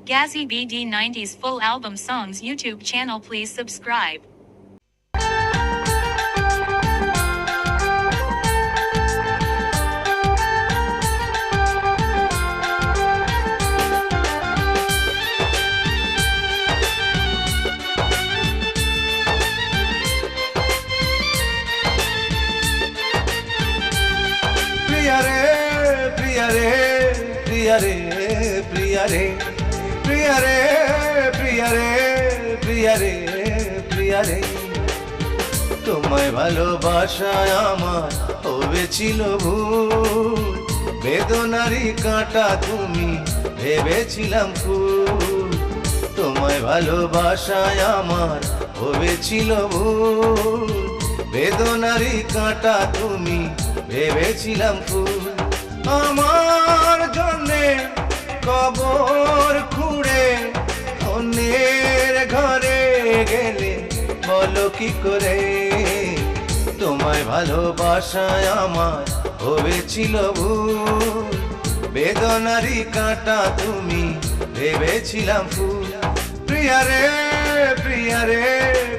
Gazzy BD90's full album songs YouTube channel. Please subscribe. Priya re, Priya re, Priya re, Priya re, Priya re, Priya re, Priya re, Priya re, তোমায় ভালোবাসায় আমার হয়েছিল ভুল, বেদনারি কাঁটা তুমি ভেবেছিলাম ফুল, তোমায় ভালোবাসায় আমার হয়েছিল ভুল, বেদনারি কাঁটা তুমি ভেবেছিলাম ফুল, আমার জন্যে কবর খুঁড়ে অন্যের ঘরে গেলে বলো কি করে, তোমায় ভালোবাসায় আমার হয়েছিল ভুল, বেদনারি কাঁটা তুমি ভেবেছিলাম ফুল, প্রিয়া রে, প্রিয়া রে,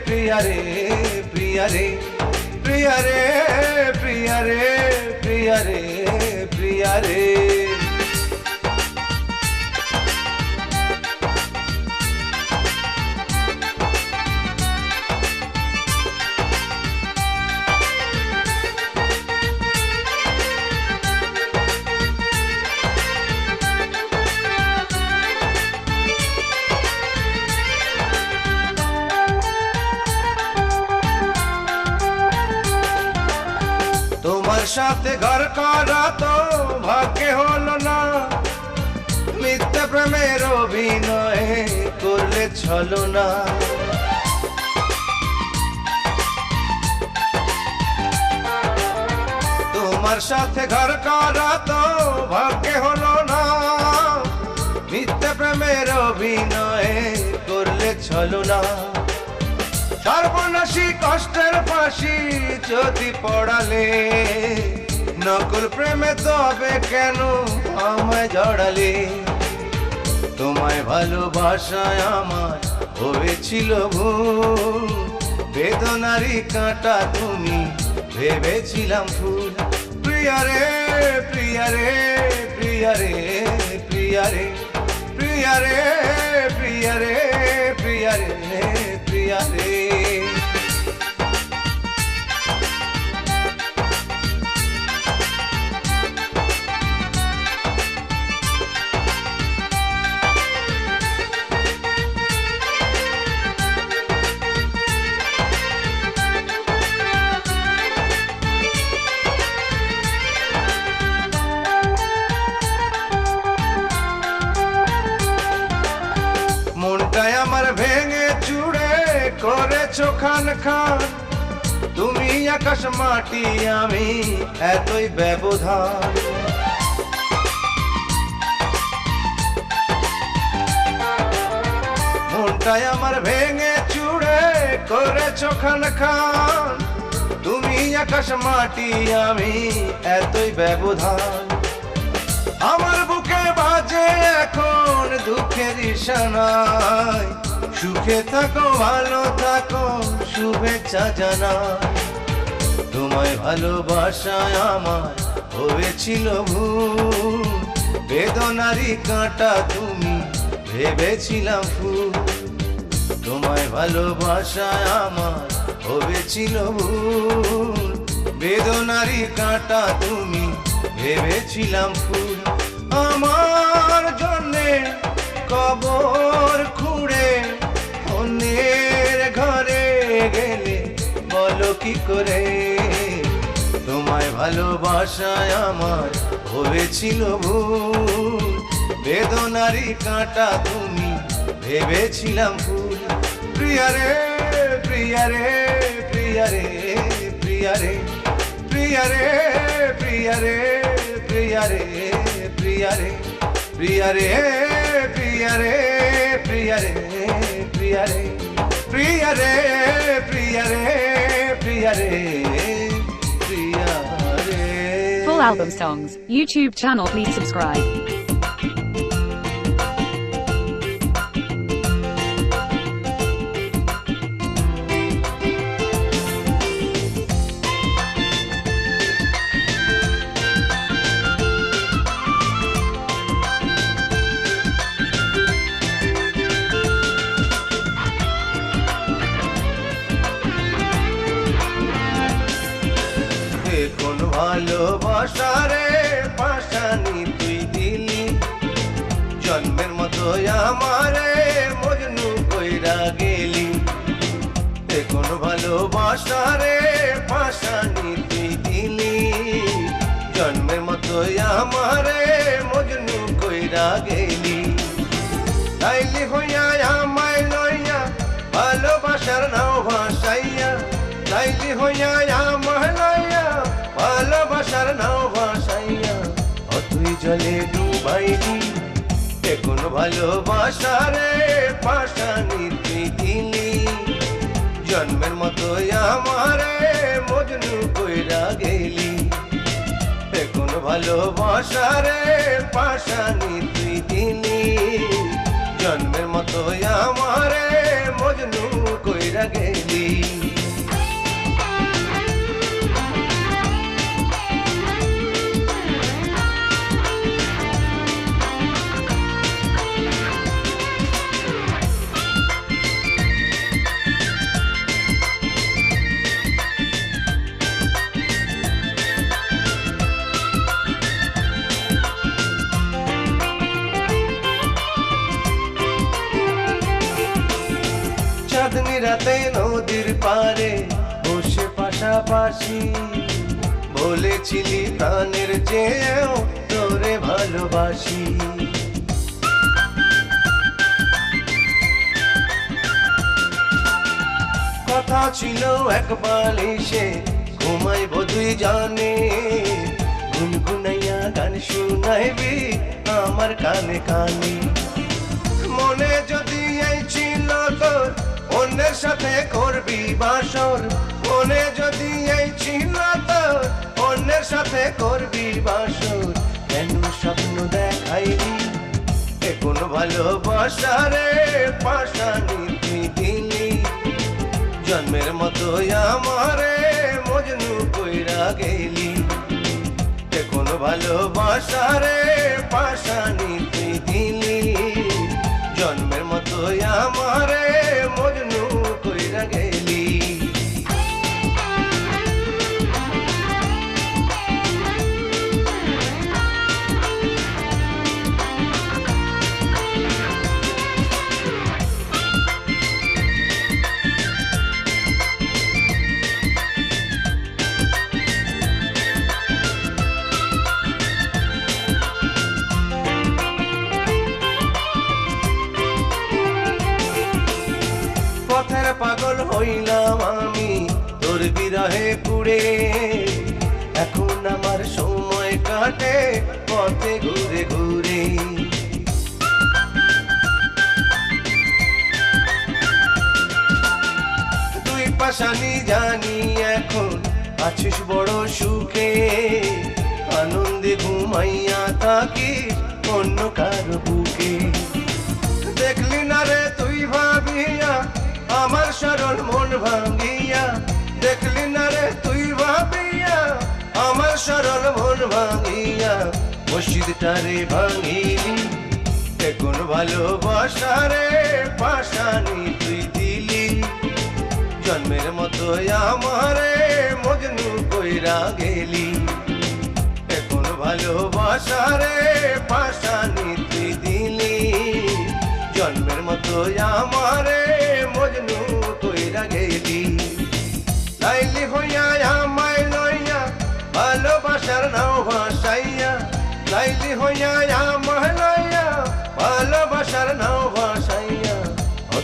প্রিয়া রে, প্রিয়া রে, প্রিয়া রে, প্রিয়া রে, প্রিয়া রে, প্রিয়া রে। তোমার সাথে ঘর করা তো ভাগ্যে হলো না, মিথ্যা প্রেমের অভিনয়ে করলে ছলো না, তোমার সাথে ঘর করা তো ভাগ্যে হলো না, মিথ্যা প্রেমের অভিনয়ে করলে ছলো না, সর্বনাশী কষ্টের ফাঁসি যদি পড়ালে, নকল প্রেমে তবে কেন আমায় জড়ালে, তোমায় ভালোবাসায় আমার হয়েছিল ভুল, বেদনারি কাঁটা তুমি ভেবেছিলাম ফুল, প্রিয়া রে, প্রিয়া রে, প্রিয়া রে, প্রিয়া রে, প্রিয়া রে, প্রিয়া রে, প্রিয়া রে, প্রিয়া রে। মনটাই আমার ভেঙে চুড়ে করেছো খান খান, তুমি আকাশ মাটি আমি এতই ব্যবধান, মনটাই আমার ভেঙে চুড়ে করেছো খান খান, তুমি আকাশ মাটি আমি এতই ব্যবধান, আমার বুকে বাজে এখন দুঃখের ইশারায়, সুখে থাকো ভালো থাকো শুভেচ্ছা জানাই, তোমায় ভালোবাসায় আমার হয়েছিল ভুল, বেদনারি কাঁটা তুমি ভেবেছিলাম ফুল, তোমায় ভালোবাসায় আমার হয়েছিল ভুল, বেদনারি কাঁটা তুমি ভেবেছিলাম ফুল, আমার জন্যে কবর খুঁড়ে অন্যের ঘরে গেলে বলো কি করে, তোমায় ভালোবাসায় আমার হয়েছিল ভুল, বেদনারি কাঁটা তুমি ভেবেছিলাম ফুল, প্রিয়া রে, প্রিয়া রে, প্রিয়া রে, প্রিয়া রে, প্রিয়া রে, প্রিয়া রে, প্রিয়া রে, প্রিয়া রে, প্রিয়া রে, প্রিয়া রে, প্রিয়া রে, প্রিয়া রে, প্রিয়া রে, প্রিয়া রে, প্রিয়া রে, প্রিয়া রে। Full album songs YouTube channel. Please subscribe. আমারে মজনু কইরা গেলি। এ কোন ভালোবাসা রে পাশানি তুই দিলি, জন্মের মতো আমারে মজনু কইরা গেলি। লাইলি হইয়া আমায় লইয়া ভালোবাসার নাও ভাসাইয়া, লাইলি হইয়া আমায় লইয়া ভালোবাসার নাও ভাসাইয়া, তুই জলে ডুবাইলি। এ কোন ভালোবাসা রে পাশানি তুই দিলি, জন্মের মতো আমারে মজনু কইরা গেলি। এ কোন ভালোবাসা রে পাশানি তুই দিলি, জন্মের মতো আমারে মজনু কইরা গেলি। চাঁদনি রাতে নদীর পারে বসে পাশাপাশি, বলেছিলি প্রাণের চেয়েও তোরে ভালোবাসি। কথা ছিল এক বালিশে ঘুমাইব দুই জানে, গুনগুনাইয়া গান শুনাইবি আমার কানে কানে। মনে যদি এই ছিল তোর অন্যের সাথে করবি বাসর, মনে যদি এই ছিল তোর অন্যের সাথে করবি বাসর, কেন স্বপ্ন দেখাইলি। এ কোন ভালোবাসা রে পাশানি তুই দিলি, জন্মের মতো আমারে মজনু কইরা গেলি। এ কোন ভালোবাসা রে পাশানি তুই দিলি, জন্মের মতো আমারে মজনু কইরা গেলি। পথের পাগল হইলাম আমি তোর বিরহে পুড়ে, এখন আমার সময় কাটে পথে ঘুরে ঘুরে। তুই পাশানি জানি এখন আছিস বড় সুখে, আনন্দে ঘুমাইয়া থাকিস অন্য কারো বুকে। দেখলি না রে তুই ভাবিয়া আমার সরল মন ভাঙিয়া, দেখলি না রে তুই ভাবিয়া আমার সরল মন ভাঙিয়া, মসজিদটারে ভাঙিলি। এ কোন ভালোবাসা রে পাশানি তুই দিলি, জন্মের মতো আমারে মজনু কইরা গেলি। এ কোন ভালোবাসা রে পাশানি তুই দিলি, জন্মের মতো আমারে মজনু কইরা গেলি। লাইলি হইয়া আমায় লইয়া ভালোবাসার নাও ভাসাইয়া, লাইলি হইয়া আমায় লইয়া ভালোবাসার নাও ভাসাইয়া,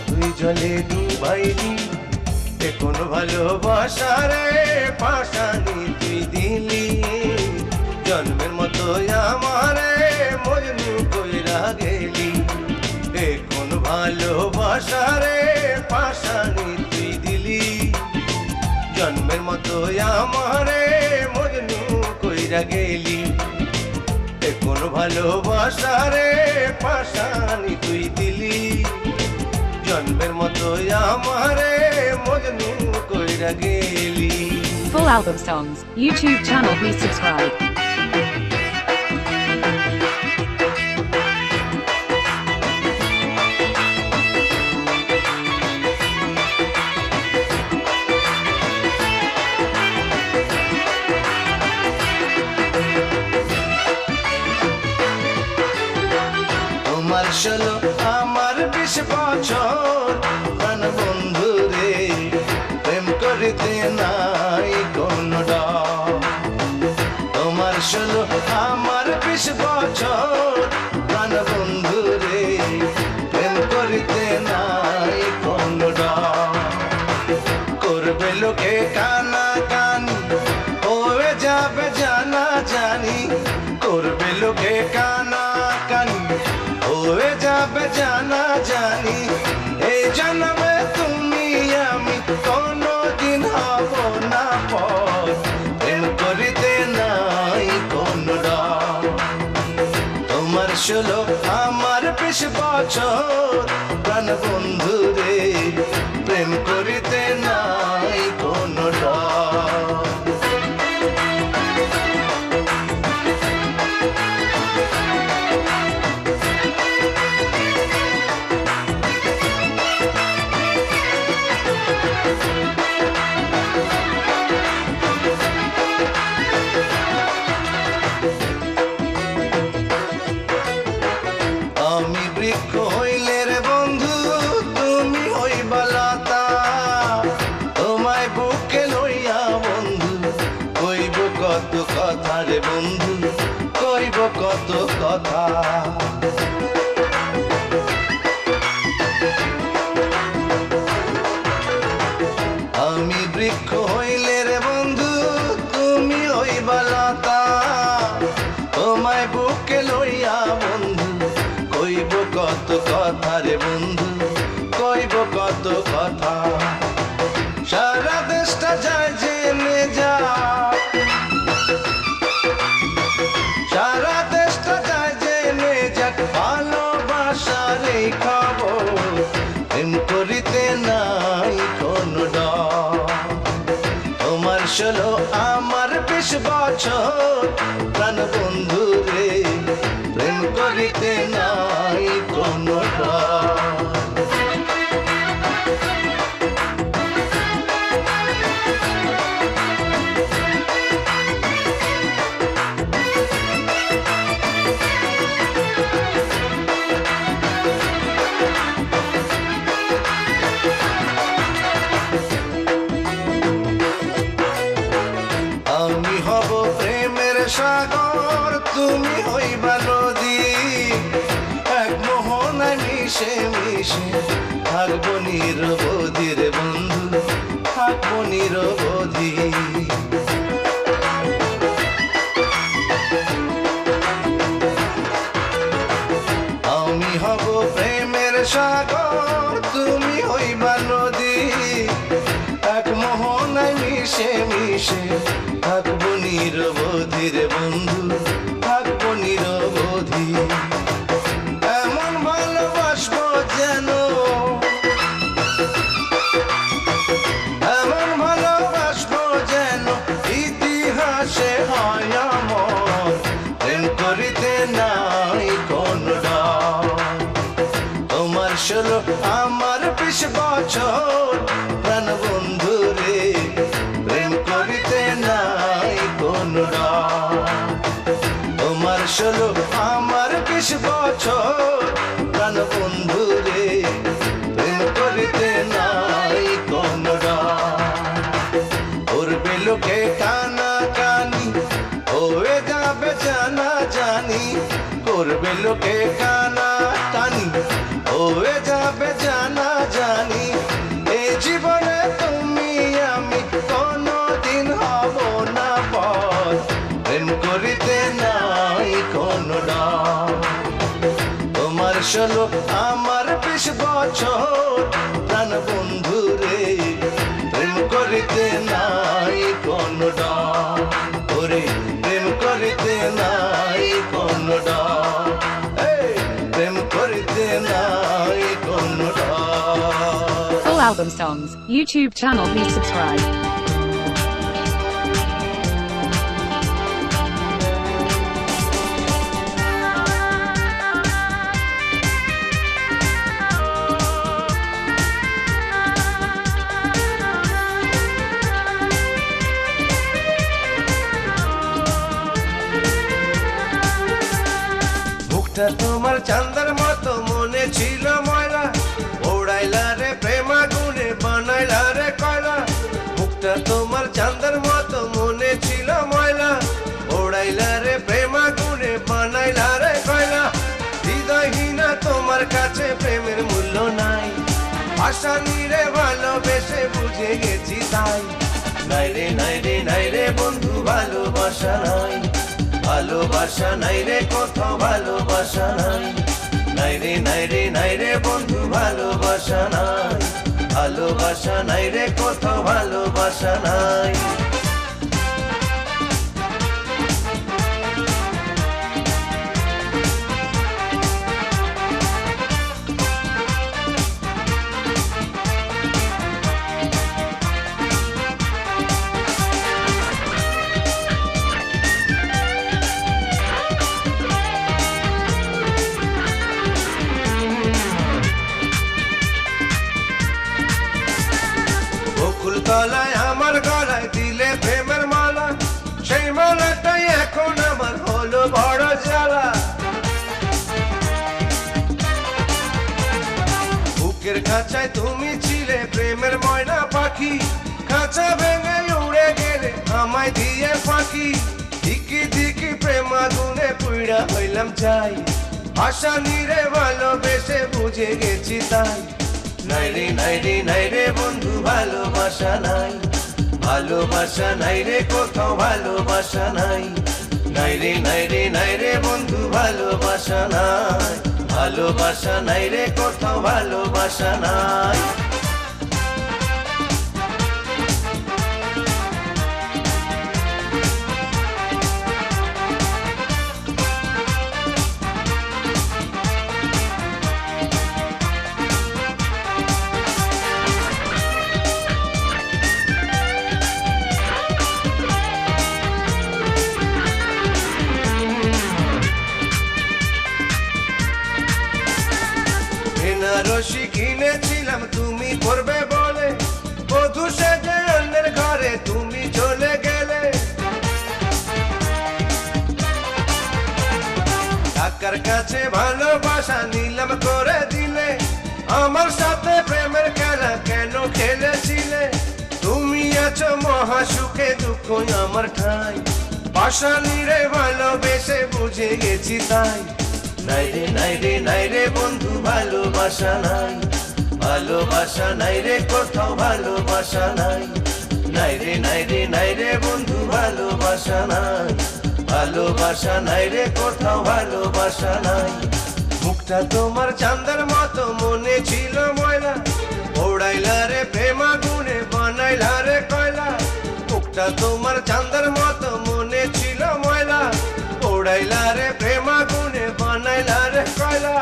তুই জলে ডুবাইলি। এ কোন ভালোবাসা রে পাশানি তুই দিলি, জন্মের মতো আমারে মজনু কইরা গেলি। এ কোন ভালোবাসা রে পাশানি তুই দিলি, জন্মের মতো আমারে মজনু কইরা গেলি। এ কোন ভালোবাসা রে পাশানি তুই দিলি, জন্মের মতো আমারে মজনু কইরা গেলি। Full album songs, YouTube channel, please subscribe. তোমার ষোলো বছর প্রাণ বন্ধু রে প্রেম করিতে নাই কোনো ডর তোমার 16 আমার 20 বছর প্রাণ বন্ধু রে প্রেম করিতে নাই কোনো ডর করবে লোকে কানা কানি হয়ে যাবে জানা জানি করবে লোকে কানা কানি হয়ে যাবে জানা জানি এই জন্মে তুমি আমি কোনদিন হব না পর প্রেম করিতে নাই কোনো ডর তোমার 16 আমার 20 বছর প্রাণ বন্ধু রে প্রেম করিতে নাই কোনো ডর আমি বৃক্ষ হইলে রে বন্ধু তুমি হইবা লতা তোমায় বুকে লইয়া বন্ধু কইব কত কথা রে বন্ধু কইব কত কথা আমি বৃক্ষ হইলে রে বন্ধু তুমি হইবা লতা তোমায় বুকে লইয়া বন্ধু কইব কত কথা রে বন্ধু কইব কত কথা সারা দেশটা যায় জেনে যা সারা দেশটা যায় জেনে যাক ভালোবাসার এই খবর প্রেম করিতে নাই কোনো ডর তোমার 16 আমার 20 বছর প্রাণ বন্ধু রে প্রেম করিতে নাই কোনো ডর আমি হব প্রেমের সাগর তুমি হইবা নদী এক মোহনায় মিশে মিশে থাকবো নিরবধি রে বন্ধু থাকবো নিরবধি আমি হব প্রেমের সাগর তুমি হইবা নদী এক মোহনায় মিশে মিশে থাকবো নিরবধি রে বন্ধু থাকবো নিরবধি এমন ভালোবাসবো যেন এমন ভালোবাসবো যেন ইতিহাসে হয় আমার প্রেম করিতে নাই কোনো ডর তোমার 16 আমার 20 বছর প্রাণ বন্ধু রে প্রেম করিতে নাই কোনো ডর তোমার 16 আমার 20 বছর প্রাণ বন্ধু রে প্রেম করিতে নাই কোনো ডর করবে লোকে কানা কানি হয়ে যাবে জানা জানি করবে লোকে কানা কানি হয়ে যাবে জানা জানি এই জীবনে তুমি আমি কোনদিন হব না পর প্রেম করিতে নাই কোনো ডর তোমার 16 আমার 20 বছর প্রাণ বন্ধু রে প্রেম করিতে নাই কোনো ডর ওরে প্রেম করিতে নাই কোনো ডর প্রেম করিতে নাই কোনো ডর Full album songs. YouTube channel, please subscribe. মুখটা তোমার চাঁদের মতো মনে ছিল ময়লা ভাসানিরে ভালোবেসে বুঝে গেছি তাই। নাই রে নাই রে নাই রে বন্ধু ভালোবাসা নাই, ভালোবাসা নাই রে কোথাও ভালোবাসা নাই। নাই রে নাই রে নাই রে বন্ধু ভালোবাসা নাই, ভালোবাসা নাই রে কোথাও ভালোবাসা নাই। তলায় আমার গলায় দিলে প্রেমের মালা, সেই মালাটাই এখন আমার হলো বড় জ্বালা। বুকের খাঁচায় তুমি ছিলে প্রেমের ময়না পাখি, খাঁচা ভেঙে উড়ে গেলে আমায় দিয়ে ফাঁকি। দিকি দিকি প্রেম আগুনে পুইড়া হইলাম চাই, ভাসানিরে ভালোবেসে বুঝে গেছি তাই। নাই রে নাই রে নাই রে বন্ধু ভালোবাসা নাই, ভালোবাসা নাই রে কোথাও ভালোবাসা নাই। নাই রে নাই রে নাই রে বন্ধু ভালোবাসা নাই, ভালোবাসা নাই রে কোথাও ভালোবাসা নাই। বেনারসি কিনেছিলাম তুমি পরবে বলে, বধূ সেজে অন্যের ঘরে তুমি চলে গেলে। টাকার কাছে ভালোবাসা নিলাম করে দিলে, আমার সাথে প্রেমের খেলা কেন খেলেছিলে। তুমি আছো মহাসুখে দুঃখ আমার ঠাই, ভাসানিরে ভালোবেসে বুঝে গেছি তাই। নাই রে নাই রে নাই রে বন্ধু ভালোবাসা নাই, ভালোবাসা নাই রে কোথাও ভালোবাসা নাই। নাই রে নাই রে নাই রে বন্ধু ভালোবাসা নাই, ভালোবাসা নাই রে কোথাও ভালোবাসা নাই। মুখটা তোমার চাঁদের মতো মনে ছিল ময়লা, ওড়াইলা রে প্রেম আগুনে বানাইলা রে কয়লা। মুখটা তোমার চাঁদের মতো মনে ছিল ময়লা, ওড়াইলা রে প্রেম আগুনে বানাইলা রে কয়লা।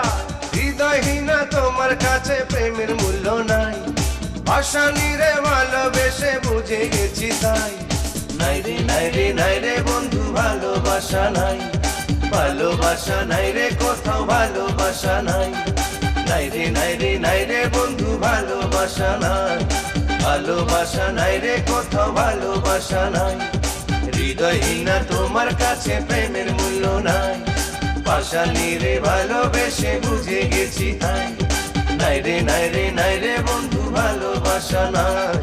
হৃদয়হীনা তোমার কাছে প্রেমের মূল্য নাই, ভাসানিরে ভালোবেসে বুঝে গেছি তাই। নাই রে নাই রে নাই রে বন্ধু ভালোবাসা নাই, ভালোবাসা নাই রে কোথাও ভালোবাসা নাই। নাই রে নাই রে নাই রে বন্ধু ভালোবাসা নাই, ভালোবাসা নাই রে কোথাও ভালোবাসা নাই। হৃদয়হীনা তোমার কাছে প্রেমের মূল্য নাই, ভাসানিরে ভালোবেসে বুঝে গেছি তাই। নাই রে নাই রে নাই রে বন্ধু ভালোবাসা নাই,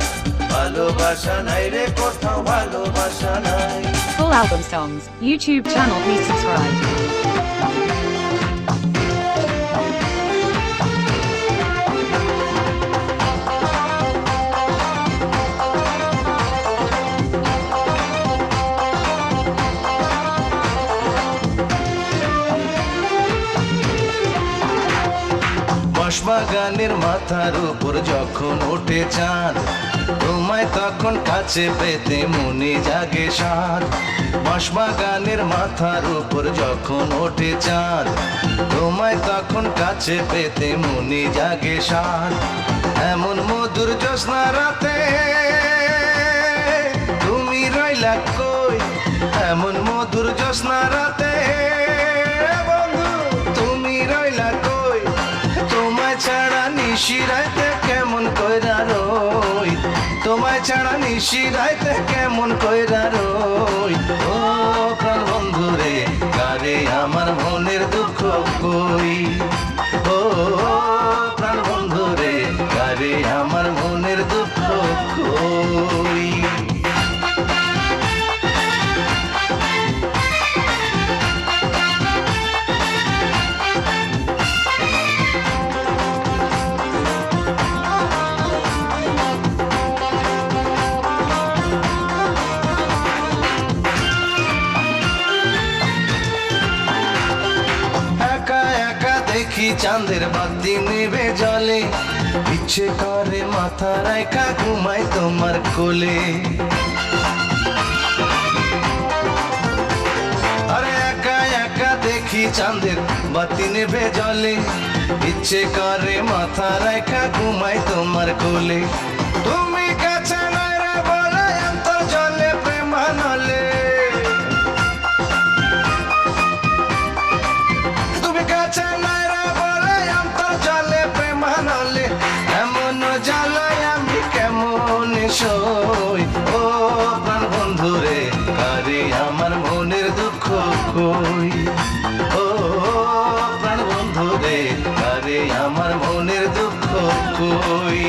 ভালোবাসা নাই রে কোথাও ভালোবাসা নাই। Full album songs, YouTube channel, please subscribe. বাঁশবাগানের মাথার উপর যখন ওঠে চাঁদ, তোমায় তখন কাছে পেতে মনে জাগে সাদ। বাঁশবাগানের মাথার উপর যখন ওঠে চাঁদ, তোমায় তখন কাছে পেতে মনে জাগে সাদ। এমন মধুর জ্যোৎস্না রাতে তুমি রইলা কই, এমন মধুর জ্যোৎস্না রাতে বন্ধু তুমি রইলা কই। তোমায় ছাড়া নিশিরাইতে কেমন কইরা রই, তোমায় ছাড়া নিশিরাইতে কেমন কইরা রই। ও প্রাণ বন্ধু রে কারে আমার মনের দুঃখ কই, ও প্রাণ বন্ধু রে কারে আমার মনের দুঃখ কই। চাঁদের বাতি নেবে জলে, ইচ্ছে করে মাথা রাখা ঘুমাই তোমার কোলে। আরে একা একা দেখি চাঁদের বাতি নেবে জলে, ইচ্ছে করে মাথা রাখা ঘুমাই তোমার কোলে। তুমি কাছে নাই রে বলে অন্তর জলে প্রেমানলে, তুমি কাছে নাই রে বলে অন্তর জলে প্রেমানলে। এমন জ্বালায় আমি কেমন সই, ও প্রাণ বন্ধু রে কারে আমার মনের দুঃখ কই। ও প্রাণ বন্ধু রে কারে আমার মনের দুঃখ কই।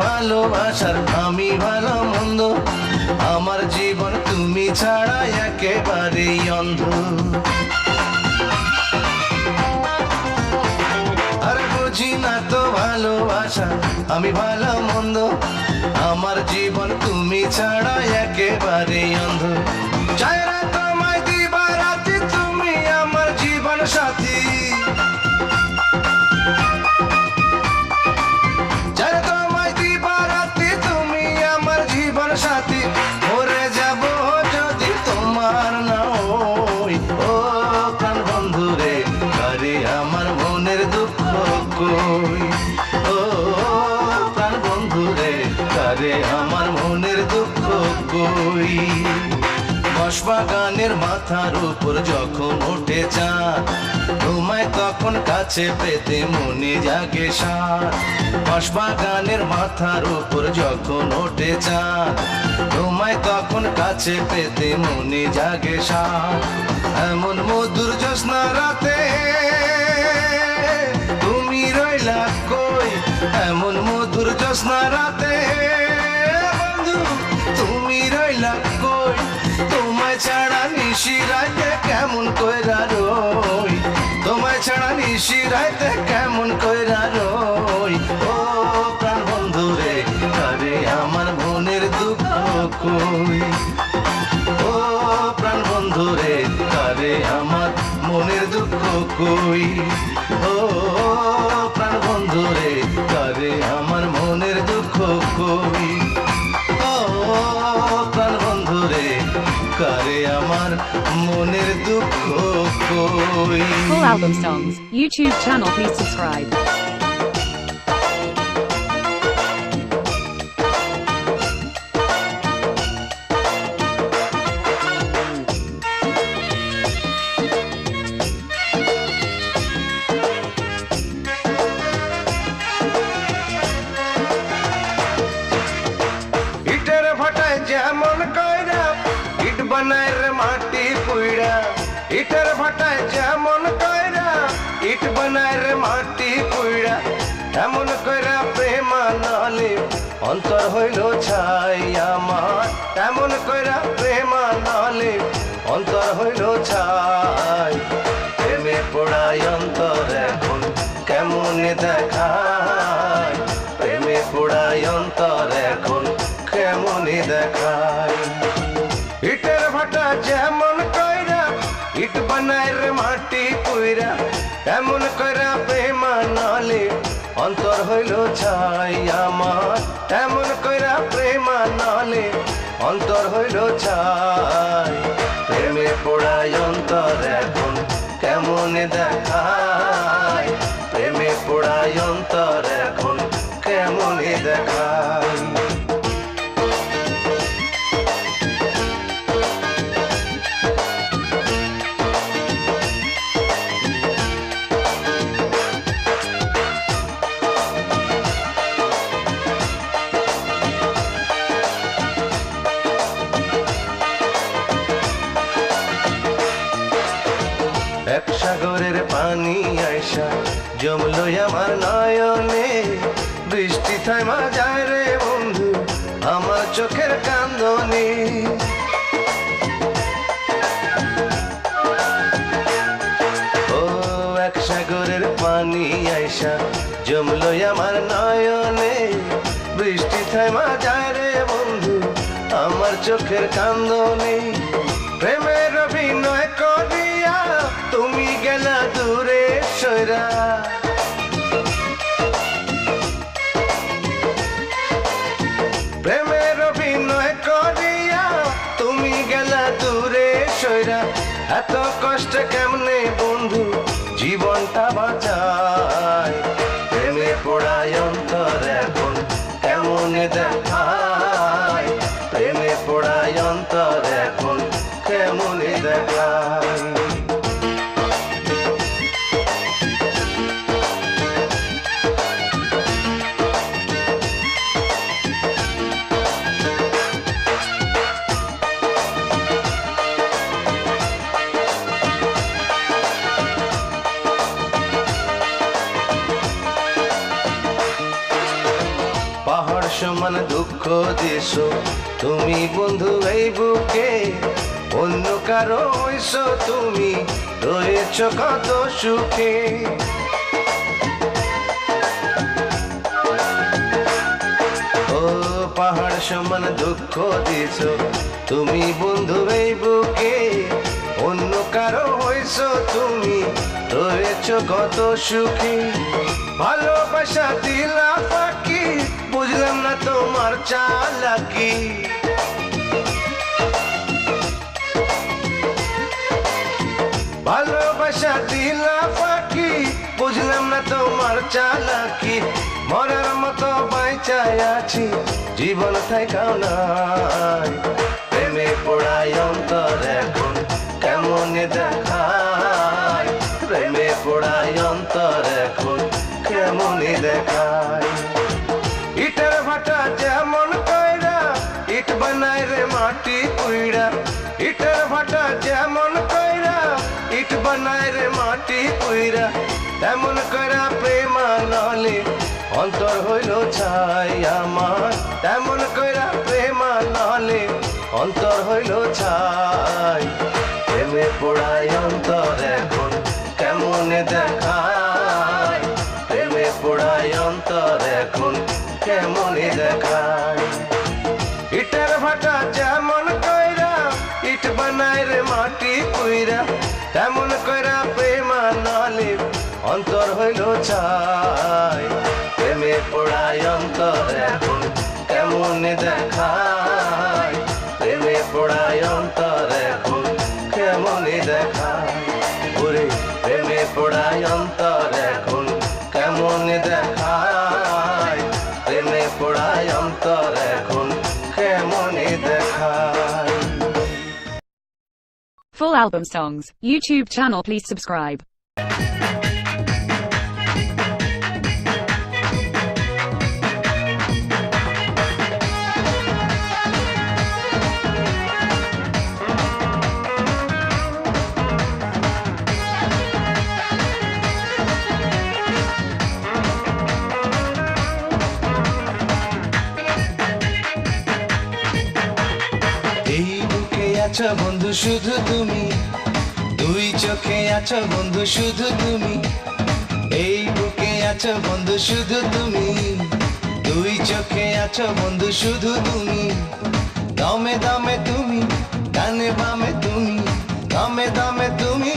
ভালোবাসার আমি ভালো মন্দ, আমার জীবন তুমি ছাড়া একেবারেই অন্ধ। আরে বুঝি না তো ভালোবাসা আমি ভালো মন্দ, আমার জীবন তুমি ছাড়া একেবারেই অন্ধ। চাই না তোমায় দিবা রাতি তুমি আমার জীবন সাথী, সাথী মরে যাব যদি তোমার না হই। ও প্রাণ বন্ধু রে কারে আমার মনের দুঃখ কই। ও প্রাণ বন্ধু রে কারে আমার মনের দুঃখ কই। বাঁশবাগানের মাথার উপর যখন ওঠে চাঁদ, তোমায় তখন কাছে পেতে মনে জাগে সাথ। বাঁশবাগানের মাথার উপর যখন ওঠে চাঁদ, তোমায় তখন কাছে পেতে মনে জাগে সাথ। এমন মধুর জ্যোৎস্না রাতে তুমি রইলা কই, এমন মধুর জ্যোৎস্না রাতে বন্ধু তুমি রইলা কই। তোমায় ছাড়া নিশি রাতে কেমন কইরা রই, তোমায় ছাড়া নিশি রাতে কেমন কইরা রই। ও প্রাণ বন্ধু রে কারে আমার মনের দুঃখ কই। ও প্রাণ বন্ধু রে কারে আমার মনের দুঃখ কই। ও প্রাণ বন্ধু রে কারে আমার মনের দুঃখ কই। ও প্রাণ বন্ধু রে কারে আমার মনের দুঃখ কই। Full album songs. YouTube channel, please subscribe. ইটের ভাটায় যেমন কইরা ইট বানায় রে মাটি পুইড়া, ইটের ভাটায় যেমন কইরা ইট বানায় রে মাটি পুইড়া। এমন কইরা প্রেমানলে অন্তর হইল ছাই আমার, এমন কইরা প্রেমানলে অন্তর হইল ছাই। প্রেমে পড়াই অন্তর এখন কেমন দেখায়, প্রেমে পড়াই অন্তর এখন কেমন দেখায়। ইটের ভাটা যেমন কইরা ইট বানায় রে মাটি পুইরা, এমন কইরা প্রেমানলে অন্তর হইল ছাই আমার, এমন কইরা প্রেমানলে অন্তর হইল ছাই। প্রেমে পড়াই অন্তর এখন কেমন দেখায়, প্রেমে পড়াই অন্তর এখন কেমন দেখায়। এক সাগরের পানি আইসা জমলো আমার নয়নে, বৃষ্টি থাইমা যায় রে বন্ধু আমার চোখের কান্দনে। ও এক সাগরের পানি আইসা জমলো আমার নয়নে, বৃষ্টি থাইমা যায় রে বন্ধু আমার চোখের কান্দনে। প্রেমের অভিনয় করিয়া তুমি গেলা দূরে সইরা, প্রেমের অভিনয় করিয়া তুমি গেলা দূরে সইরা। এত কষ্ট কেমনে বন্ধু জীবনটা বাঁচায়, প্রেমে পড়ায় অন্তর এখন কেমন দেখায়, প্রেমে পড়ায় অন্তর এখন কেমন দেখায়। পাহাড় সমান দুঃখ দিছো তুমি বন্ধু এই বুকে, অন্য কারো হইছো তুমি রয়েছ কত সুখে। ও পাহাড় সমান দুঃখ দিছো তুমি বন্ধু এই বুকে, অন্য কারো হইছো তুমি রয়েছ কত সুখে। ভালোবাসা দিলা ফাঁকি বুঝলাম না তোমার চালাকি, ভালোবাসা দিলা ফাঁকি বুঝলাম না তোমার চালাকি। মরার মতো বাইচায় আছি জীবন থাইকাও নাই, প্রেমে পড়ায় অন্তর এখন কেমন দেখায়, প্রেমে পড়ায় অন্তর এখন কেমন দেখায়। ইটের ভাটা যেমন কইরা ইট বানায় রে মাটি কুইড়া, ইটের ভাটা যেমন কইরা ইট বানায় রে মাটি কুইড়া। তেমন কইরা প্রেমানলে অন্তর হইল ছাই আমার, তেমন কইরা প্রেমানলে অন্তর হইল ছাই। প্রেমে পড়ায় অন্তর এখন কেমন দেখায়, প্রেমে পড়ায় অন্তর এখন কেমন দেখায়। ইটের ভাটা যেমন কইরা ইট বানায় রে মাটি কুইরা, তেমন কইরা প্রেমানলে অন্তর হইল ছাই। প্রেমে পড়ায় অন্তর এখন কেমন দেখায়, প্রেমে পড়ায় অন্তর এখন কেমন দেখায়। ওরে প্রেমে পড়ায় অন্তর এখন কেমন দেখায়, প্রেমে পড়ায় অন্তর এখন কেমন দেখায়। Full album songs, YouTube channel please subscribe. এই বুকে আছো বন্ধু শুধু তুমি, দুই চোখে আছো বন্ধু শুধু তুমি। এই বুকে আছো বন্ধু শুধু তুমি, দুই চোখে আছো বন্ধু শুধু তুমি। দমে দমে তুমি, ডানে বামে তুমি, দমে দমে তুমি,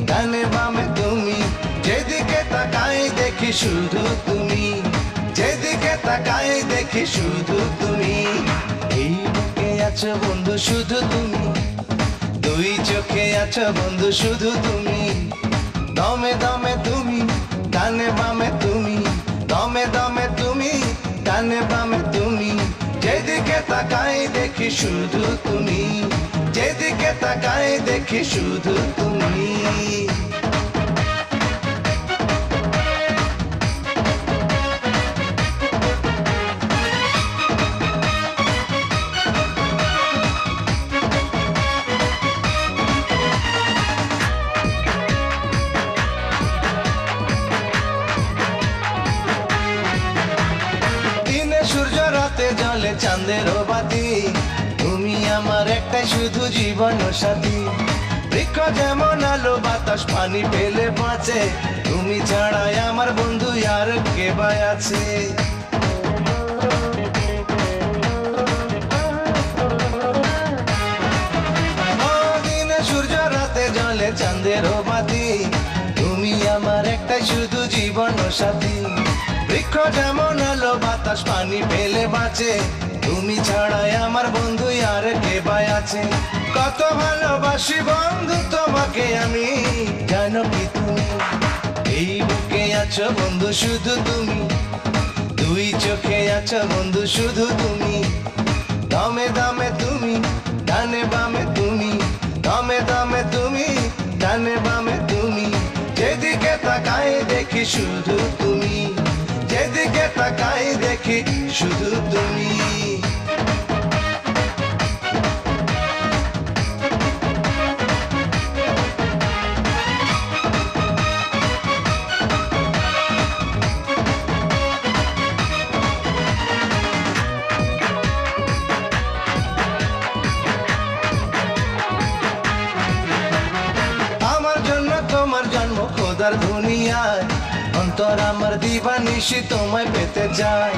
ডানে বামে তুমি। যেদিকে তাকাই দেখি শুধু তুমি, যেদিকে তাকাই দেখি শুধু তুমি। এই বুকে আছো বন্ধু শুধু তুমি, দুই চোখে আছো বন্ধু শুধু তুমি। দমে দমে তুমি, ডানে বামে তুমি, দমে দমে তুমি, ডানে বামে তুমি। যেদিকে তাকাই দেখি শুধু তুমি, যেদিকে তাকাই দেখি শুধু তুমি। দিনে সূর্য রাতে জলে চাঁদের বাতি, শুধু জীবন সাথী। বৃক্ষ যেমন আলো বাতাস পানি পেলে বাঁচে, তুমি ছাড়াই আমার বন্ধু আর কে বা আছে। দিনে সূর্য রাতে জলে চাঁদের বাতি, তুমি আমার একটাই শুধু জীবন সাথী। বৃক্ষ যেমন আলো বাতাস পানি পেলে বাঁচে, তুমি ছাড়াই আমার বন্ধু আর কে বা আছে। কত ভালোবাসি বন্ধু তোমাকে আমি, জানো কি তুমি? এই বুকে আছো বন্ধু শুধু তুমি, দুই চোখে আছো বন্ধু শুধু তুমি। দমে দমে তুমি, ডানে বামে তুমি, দমে দমে তুমি, ডানে বামে তুমি। যেদিকে তাকাই দেখি শুধু তুমি, যেদিকে তাকাই দেখি শুধু তুমি। তোমার জন্ম খোদার দুনিয়ায়, অন্তর আমার দিবানিশি তোমায় পেতে চায়।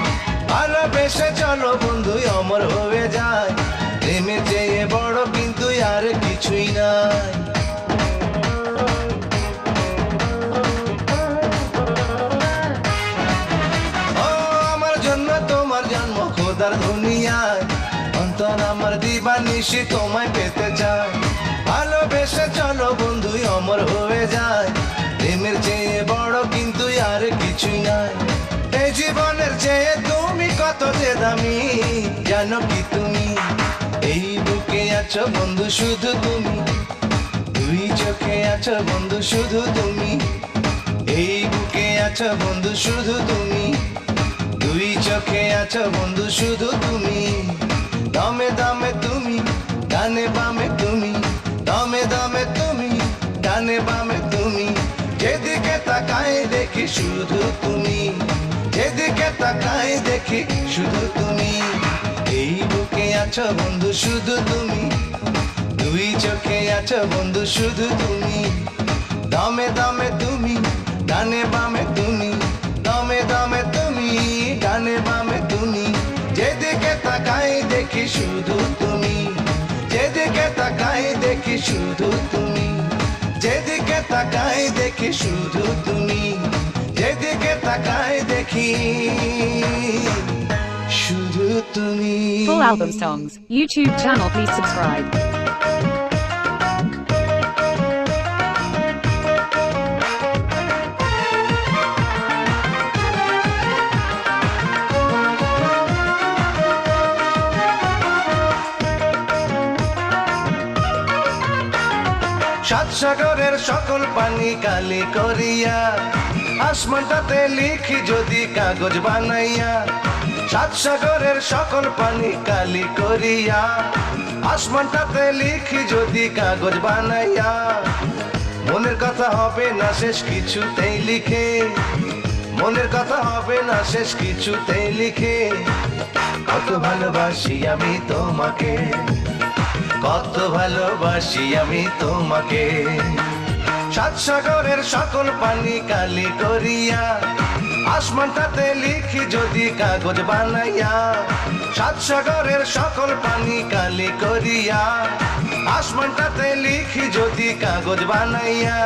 ভালোবেসে চলো বন্ধু অমর হয়ে যায়, প্রেমের চেয়ে বড় কিন্তু আর কিছুই নাই। ও আমার জন্য তোমার জন্ম খোদার দুনিয়ায়, অন্তর আমার দিবানিশি তোমায় পেতে চায়। ভালোবেসে চলো বন্ধু অমর হয়ে যায়, প্রেমের চেয়ে বড় কিন্তু আর কিছুই নাই। এই জীবনের চেয়ে তুমি কত যে দামি, জানো কি তুমি? এই বুকে আছো বন্ধু শুধু তুমি, দুই চোখে আছো বন্ধু শুধু তুমি। এই বুকে আছো বন্ধু শুধু তুমি, দুই চোখে আছো বন্ধু শুধু তুমি। দমে দমে তুমি, ডানে বামে তুমি, দমে দমে তুমি, ডানে বামে তুমি। যেদিকে তাকাই দেখি শুধু তুমি, যেদিকে তাকাই দেখি শুধু তুমি। এই বুকে আছো বন্ধু শুধু তুমি, দুই চোখে আছো বন্ধু শুধু তুমি। দমে দমে তুমি, ডানে বামে তুমি, দমে দমে তুমি, ডানে বামে তুমি। যেদিকে তাকাই দেখি শুধু তুমি, যেদিকে তাকাই দেখি শুধু তুমি, যেদিকে তাকাই দেখি শুধু তুমি, যেদিকে তাকাই দেখি শুধু তুমি। Full album songs. YouTube channel, please subscribe. সাত সাগরের সকল পানি কালি করিয়া, আসমানটাতে লিখি যদি কাগজ বানাইয়া। সাত সাগরের সকল পানি কালি করিয়া, আসমানটাতে লিখি যদি কাগজ বানাইয়া। মনের কথা হবে না শেষ কিছুতেই লিখে, মনের কথা হবে না শেষ কিছুতেই লিখে। কত ভালোবাসি আমি তোমাকে, কত ভালোবাসি আমি তোমাকে। সাত সাগরের সকল পানি কালি করিয়া, আসমানটাতে লিখি যদি কাগজ বানাইয়া। সাত সাগরের সকল পানি কালি করিয়া, আসমানটাতে লিখি যদি কাগজ বানাইয়া।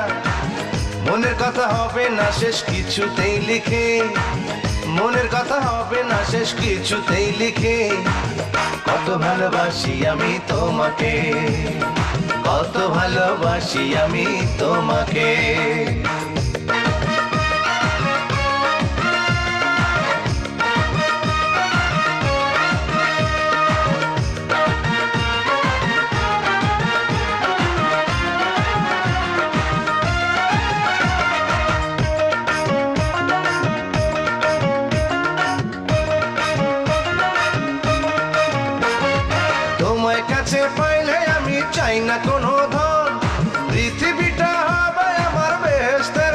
মনের কথা হবে না শেষ কিছুতেই লিখে, মনের কথা হবে না শেষ কিছুতেই লিখে। কত ভালোবাসি আমি তোমাকে, কত ভালোবাসি আমি তোমাকে। তোমায় কাছে পাইলে আমি চাই না কোনো ধন, পৃথিবীটা হবে আমার বেহেশতের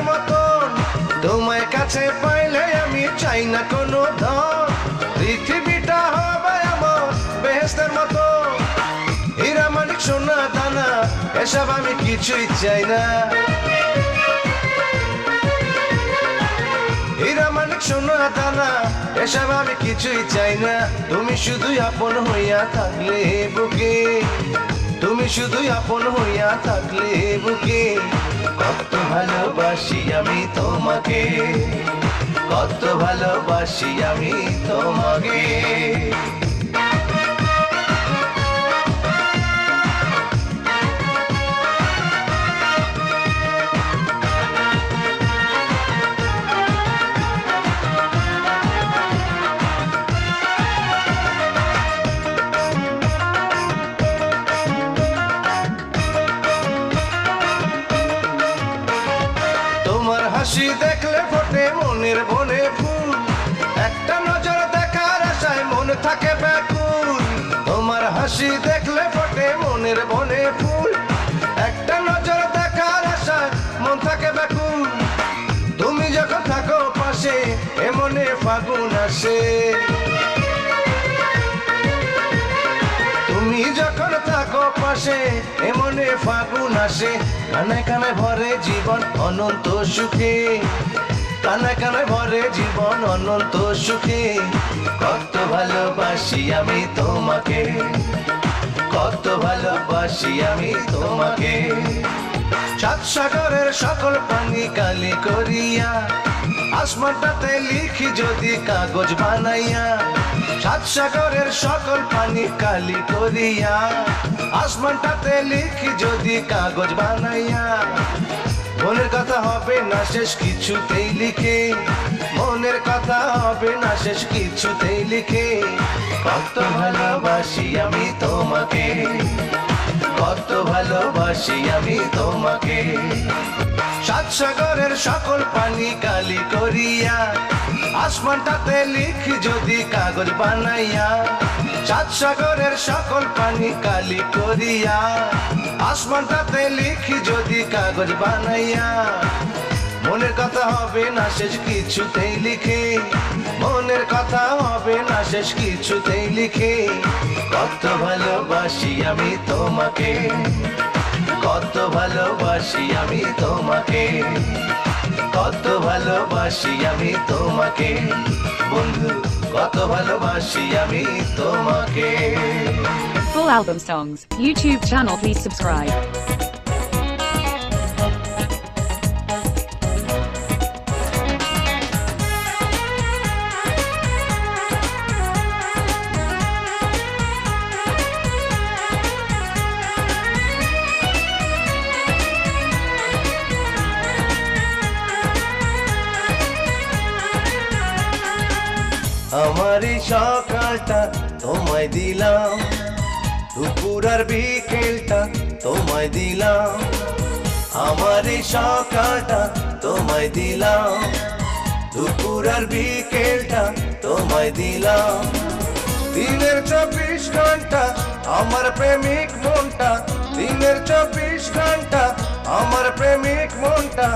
এসব আমি কিছুই চাই না। হীরা মানিক সোনা দানা এসব আমি কিছুই চাই না। তুমি শুধুই আপন হইয়া থাকলে বুকে, তুমি শুধুই আপন হইয়া থাকলে বুকে। কত ভালোবাসি আমি তোমাকে, কত ভালোবাসি আমি তোমাকে। হাসি দেখলে ফোটে মনের বনে ফুল, একটা নজর দেখার আশায় মন থাকে ব্যাকুল। তোমার হাসি দেখলে ফোটে মনের বনে ফুল, একটা নজর দেখার আশায় মন থাকে ব্যাকুল। তুমি যখন থাকো পাশে এ মনে ফাগুন আসে, তুমি যখন থাকো পাশে এ মনে ফাগুন আসে। কানে কানে ভরে জীবন অনন্ত সুখে, কানে কানে ভরে জীবন অনন্ত সুখে। কত ভালোবাসি আমি তোমাকে, কত ভালোবাসি আমি তোমাকে। সাত সাগরের সকল পানি কালি করিয়া, আসমানটাতে লিখি যদি কাগজ বানাইয়া। সাত সাগরের সকল পানি কালি করিয়া, আসমানটাতে লিখি যদি কাগজ বানাইয়া। মনের কথা হবে না শেষ কিছুতেই লিখে, মনের কথা হবে না শেষ কিছুতেই লিখে। কত ভালোবাসি আমি তোমাকে, কত ভালোবাসি আমি তোমাকে। সাত সাগরের সকল পানি কালি করিয়া, আসমানটাতে লিখি যদি কাগজ বানাইয়া। সাত সাগরের সকল পানি কালি করিয়া, আসমানটাতে লিখি যদি কাগজ বানাইয়া। মনের কথা হবে না শেষ কিছুতেই লিখে, মনের কথা হবে না শেষ কিছুতেই লিখে। কত ভালোবাসি আমি তোমাকে, কত ভালোবাসি আমি তোমাকে, কত ভালোবাসি আমি তোমাকে। বন্ধু কত ভালোবাসি আমি তোমাকে। Full album songs. YouTube channel, please subscribe. আমার এই সকালটা তোমায় দিলাম, দুপুর আর বিকেলটা তোমায় দিলাম। আমার এই সকালটা তোমায় দিলাম, দুপুর আর বিকেলটা তোমায় দিলাম। দিনের 24 ঘন্টা আমার প্রেমিক মনটা, দিনের 24 ঘন্টা আমার প্রেমিক মনটা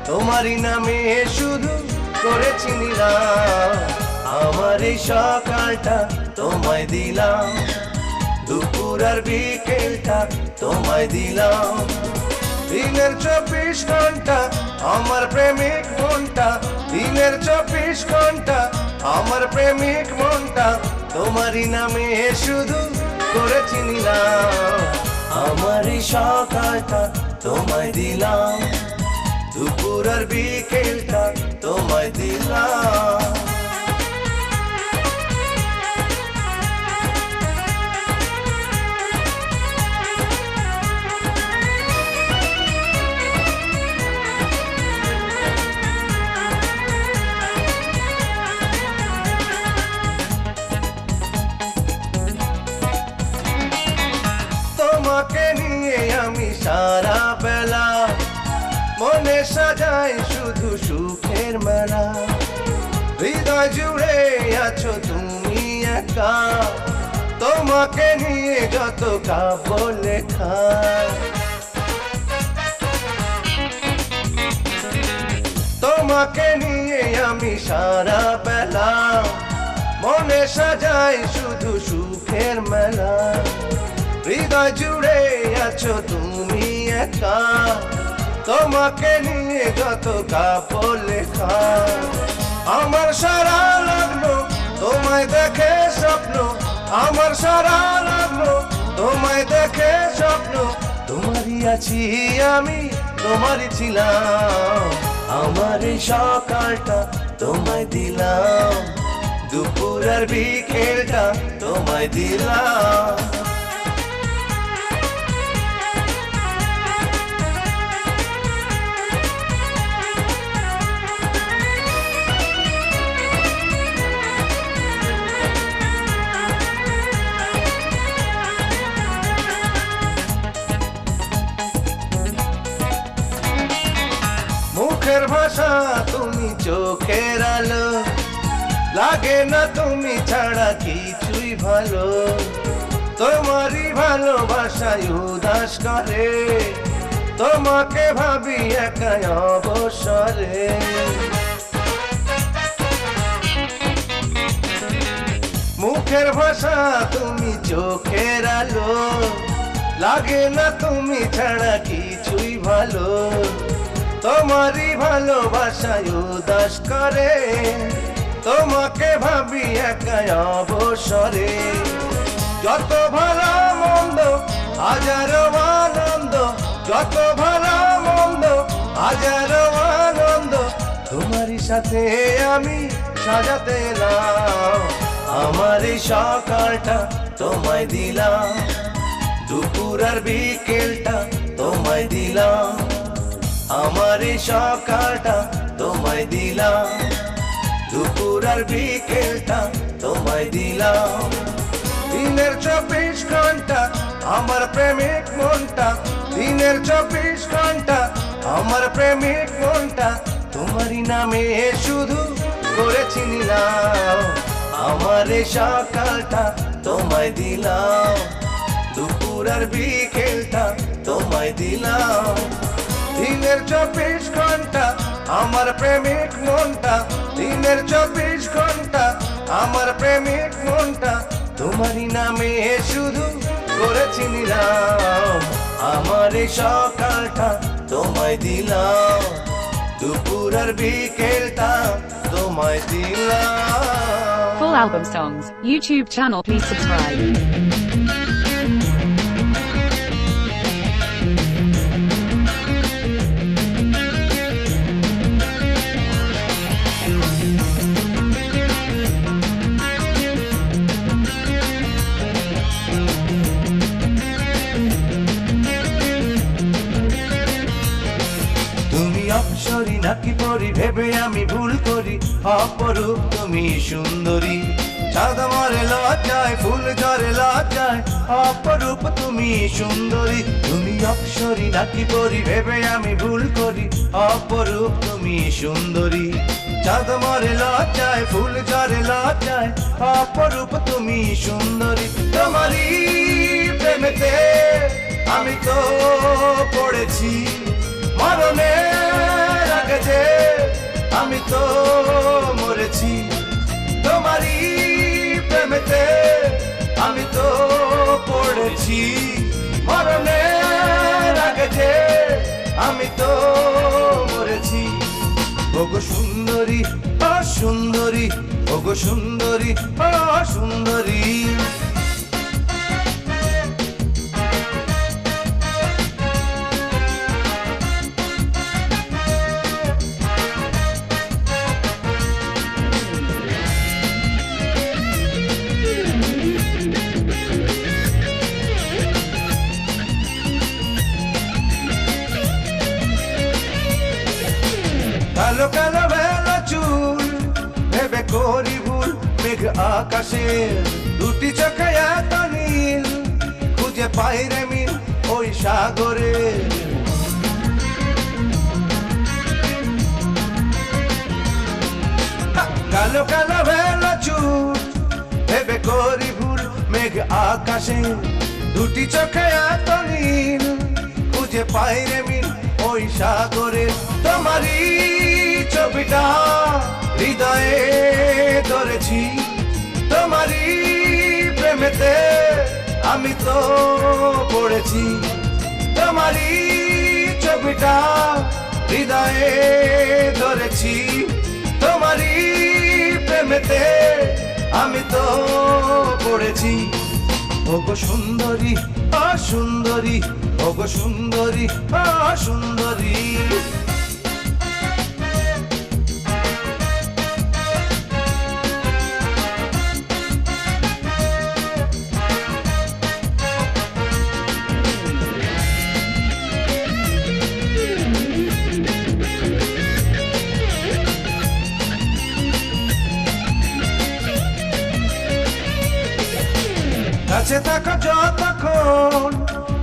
তোমারই নামে শুধু করেছি নিলাম। আমার এই সকালটা তোমায় দিলাম, দুপুর আর বিকেলটা তোমায় দিলাম। দিনের 24 ঘন্টা আমার প্রেমিক মনটা, দিনের 24 ঘন্টা আমার প্রেমিক মনটা তোমারই নামে শুধু করেছি নিলাম। আমার এই সকালটা তোমায় দিলাম, দুপুর আর বিকেলটা তোমায় দিলাম। তোমাকে নিয়ে আমি সারা বেলা মনে সাজাই শুধু সুখের মেলা। হৃদয় জুড়ে আছো তুমি একা, তোমাকে নিয়ে যত কাব্য লেখা। তোমাকে নিয়ে আমি সারা বেলা মনে সাজাই শুধু সুখের মেলা। হৃদয় জুড়ে আছো তুমি একা, তোমাকে নিয়ে যত কাব্য লেখা। আমার সারা লাগলো তোমায় দেখে স্বপ্ন, আমার সারা লাগলো তোমায় দেখে স্বপ্ন। তোমারই আছি আমি, তোমারই ছিলাম, আমার এই সকালটা তোমায় দিলাম, দুপুর আর বিকেলটা তোমায় দিলাম। মুখের ভাষা তুমি চোখের আলো, লাগে না তুমি ছাড়া কিছুই ভালো। তোমারই ভালোবাসায় উদাস করে, তোমাকে ভাবি একাই অবসরে। মুখের ভাষা তুমি চোখের আলো, লাগে না তুমি ছাড়া কিছুই ভালো। তোমারই ভালোবাসায় উদাস করে, তোমাকে ভাবি একাই অবসরে। যত ভালো মন্দ হাজারো আনন্দ, যত ভালো মন্দ হাজারো আনন্দ, তোমারই সাথে আমি সাজাতে এলাম। আমার এই সকালটা তোমায় দিলাম, দুপুর আর বিকেলটা তোমায় দিলাম। আমার এই সকালটা তোমায় দিলাম, দুপুর আর বিকেলটা তোমায় দিলাম। দিনের 24 ঘন্টা আমার প্রেমিক মনটা, দিনের 24 ঘন্টা আমার প্রেমিক মনটা, তোমারই নামে শুধু করেছি নিলাম। আমার এই সকালটা তোমায় দিলাম, দুপুর আর বিকেলটা তোমায় দিলাম। দিনের 24 ঘন্টা আমার প্রেমিক মনটা, দিনের 24 ঘন্টা আমার প্রেমিক মনটা, তোমারই নামে শুধু করেছি নিলাম। আমার এই সকালটা তোমায় দিলাম, দুপুর আর বিকেলটা তোমায় দিলাম। Full album songs, YouTube channel, please subscribe. Apsori নাকি পরি ভেবে আমি ভুল করি, অপরূপ তুমি সুন্দরী। চাঁদ মারে লজ্জায়, ফুল ঝরে লজ্জায়, অপরূপ তুমি সুন্দরী। তুমি অপসরি নাকি পরি ভেবে আমি ভুল করি, অপরূপ তুমি সুন্দরী। চাঁদ মারে লজ্জায়, ফুল ঝরে লজ্জায়, অপরূপ তুমি সুন্দরী। তোমারই প্রেমেতে আমি তো পড়েছি, মরণের আগে যে আমি তো মরেছি। তোমারই প্রেমেতে আমি তো পড়েছি, মরণের আগে যে আমি তো মরেছি। ওগো সুন্দরী ও সুন্দরী, ওগো সুন্দরী ও সুন্দরী। কালো কালো বেলা চুল ভেবে করি ভুল, মেঘ আকাশে দুটি চোখে এত নীল, খুঁজে পাই রে মিল ওই সাগরে। কালো কালো বেলা চুল ভেবে করি ভুল, মেঘ আকাশে দুটি চোখে এত নীল, খুঁজে পাই রে মিল ওই সাগরে। তোমারই ছবিটা হৃদয়ে ধরেছি, তোমারই প্রেমেতে আমি তো পড়েছি। তোমারই ছবিটা হৃদয়ে ধরেছি, তোমারই প্রেমেতে আমি তো পড়েছি। ওগো সুন্দরী সুন্দরী, ওগো সুন্দরী সুন্দরী। কাছে থাকো যতক্ষণ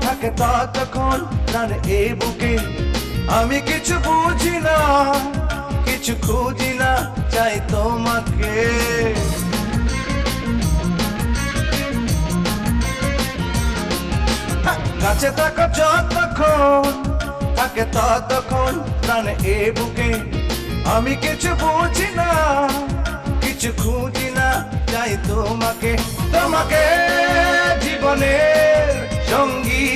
থাকে ততক্ষণ প্রাণে এ বুকে, আমি কিছু বুঝি না কিছু খুঁজি না, চাই তোমাকে। কাছে থাকো যতক্ষণ থাকে ততক্ষণ প্রাণে এ বুকে, আমি কিছু বুঝি না কিছু খুঁজি না, চাই তোমাকে। তোমাকে জীবনের সঙ্গী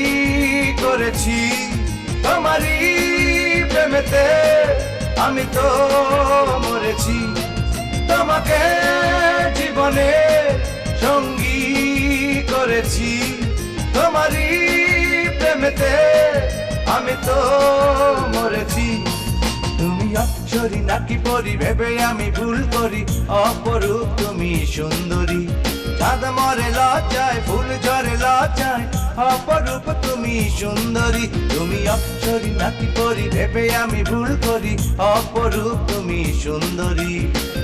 করেছি, তোমারই প্রেমেতে আমি তো মরেছি। তোমাকে জীবনের সঙ্গী করেছি, তোমারই প্রেমেতে আমি তো মরেছি। তুমি অপ্সরী নাকি পরি ভেবে আমি ভুল করি, অপরূপ তুমি সুন্দরী। চাঁদ মরে লজ্জায় ফুল ঝরে লজ্জায়, অপরূপ তুমি সুন্দরী। তুমি অপ্সরী নাকি পরি ভেবে আমি ভুল করি, অপরূপ তুমি সুন্দরী।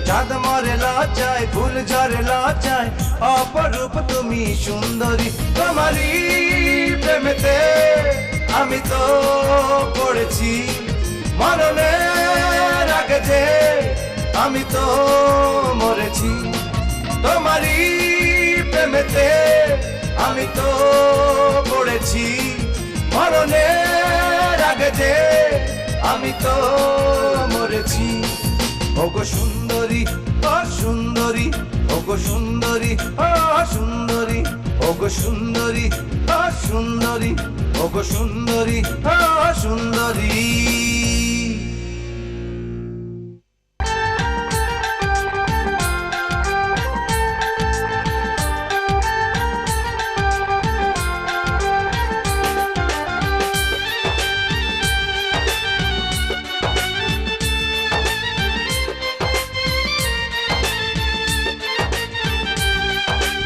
চাঁদ মরে লজ্জায় ফুল ঝরে লজ্জায়, অপরূপ তুমি সুন্দরী। তোমারই প্রেমেতে আমি তো পড়েছি, মরণের আগে যে আমি তো মরেছি। তোমারই প্রেমেতে আমি তো পড়েছি, মরণের আগে যে আমি তো মরেছি। ওগো সুন্দরী সুন্দরী, ওগো সুন্দরী সুন্দরী, ওগো সুন্দরী সুন্দরী, ওগো সুন্দরী সুন্দরী।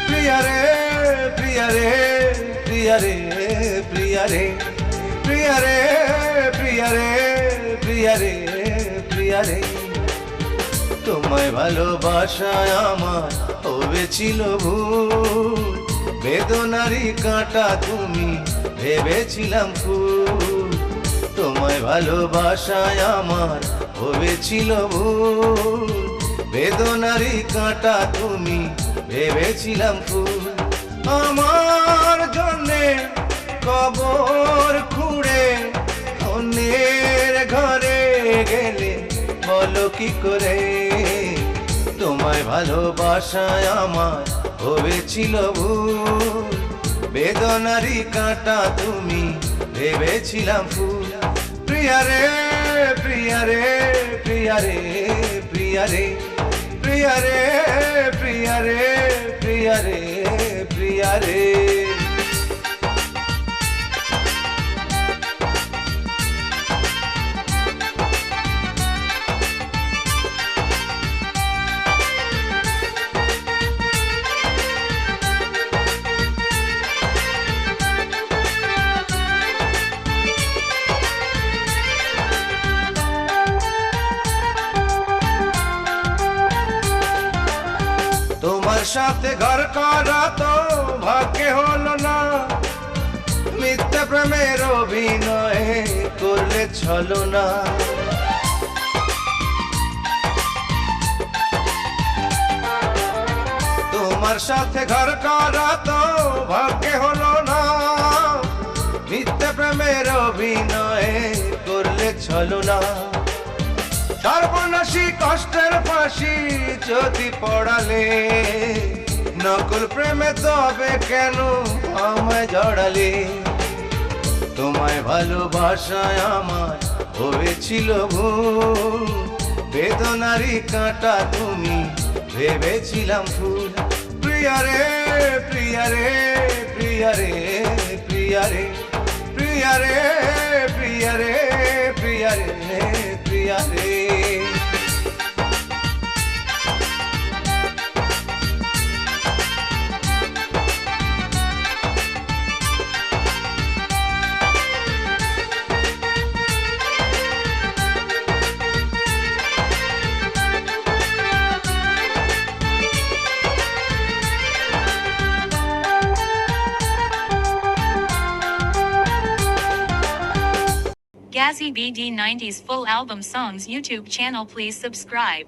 প্রিয়া রে প্রিয়া রে প্রিয়া রে প্রিয়া রে প্রিয়া রে প্রিয়া রে প্রিয়া রে প্রিয়া রে, তোমায় ভালোবাসায় আমার হয়েছিল ভুল, বেদনারি কাঁটা তুমি ভেবেছিলাম ফুল। তোমায় ভালোবাসায় আমার হয়েছিল ভুল, বেদনারি কাঁটা তুমি ভেবেছিলাম ফুল। আমার জন্যে কবর খুঁড়ে অন্যের ঘরে গেলে বলো কি করে, তোমায় ভালোবাসায় আমার হয়েছিল ভুল, বেদনারি কাঁটা তুমি ভেবেছিলাম ফুল। প্রিয়া রে প্রিয়া রে প্রিয়া রে প্রিয়া রে প্রিয়া রে প্রিয়া রে প্রিয়া রে প্রিয়া রে। তোমার সাথে ঘর করা তো ভাগ্যে হলো না, মিথ্যা প্রেমের অভিনয় করলে ছলো না। তোমার সাথে ঘর করা তো ভাগ্যে হলো না, মিথ্যা প্রেমের অভিনয় করলে ছলো না। সর্বনাশী কষ্টের ফাঁসি যদি পড়ালে, নকল প্রেমে তবে কেন আমায় জড়ালে। তোমায় ভালোবাসায় আমার হয়েছিল ভুল, বেদনারি কাঁটা তুমি ভেবেছিলাম ফুল। প্রিয়া রে প্রিয়া রে প্রিয়া রে প্রিয়া রে প্রিয়া রে প্রিয়া রে প্রিয়া রে প্রিয়া রে। Gazzy BD 90s full album songs YouTube channel, please subscribe.